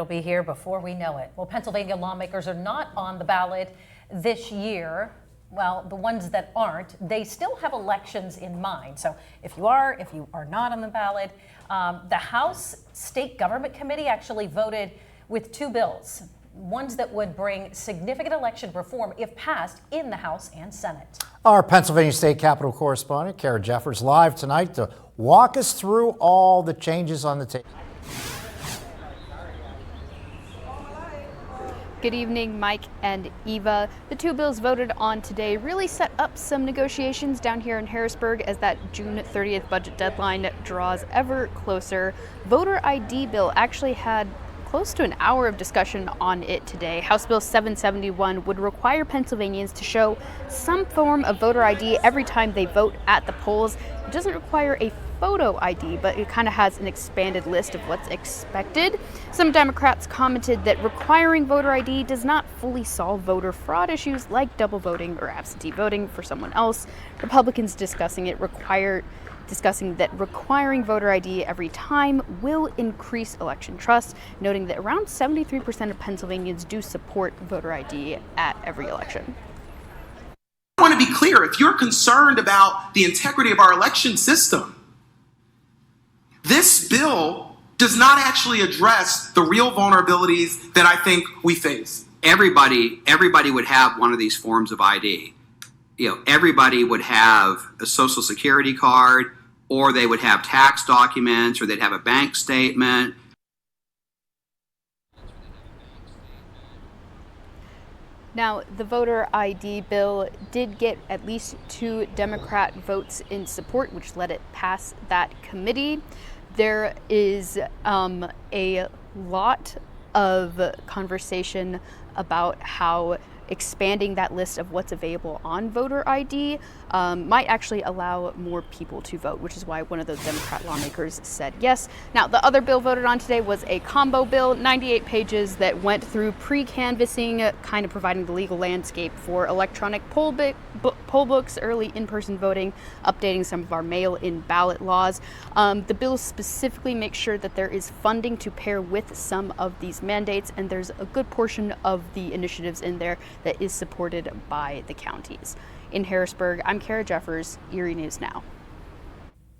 It'll be here before we know it. Well, Pennsylvania lawmakers are not on the ballot this year. Well, the ones that aren't, they still have elections in mind. So if you are not on the ballot, the House State Government Committee actually voted with two bills, ones that would bring significant election reform if passed in the House and Senate. Our Pennsylvania State Capitol correspondent, Kara Jeffers, live tonight to walk us through all the changes on the table. Good evening, Mike and Eva. The two bills voted on today really set up some negotiations down here in Harrisburg as that June 30th budget deadline draws ever closer. Voter ID bill actually had close to an hour of discussion on it today. House Bill 771 would require Pennsylvanians to show some form of voter ID every time they vote at the polls. It doesn't require a photo ID, but it kind of has an expanded list of what's expected. Some Democrats commented that requiring voter ID does not fully solve voter fraud issues like double voting or absentee voting for someone else. Republicans discussing that requiring voter ID every time will increase election trust, noting that around 73% of Pennsylvanians do support voter ID at every election. I want to be clear, if you're concerned about the integrity of our election system, this bill does not actually address the real vulnerabilities that I think we face. Everybody would have one of these forms of ID. Everybody would have a social security card, or they would have tax documents, or they'd have a bank statement. Now, the voter ID bill did get at least 2 Democrat votes in support, which let it pass that committee. There is a lot of conversation about how expanding that list of what's available on voter ID might actually allow more people to vote, which is why one of those Democrat lawmakers said yes. Now, the other bill voted on today was a combo bill, 98 pages, that went through pre-canvassing, kind of providing the legal landscape for electronic poll books, early in-person voting, updating some of our mail-in ballot laws. The bill specifically makes sure that there is funding to pair with some of these mandates, and there's a good portion of the initiatives in there that is supported by the counties. In Harrisburg, I'm Kara Jeffers, Erie News Now.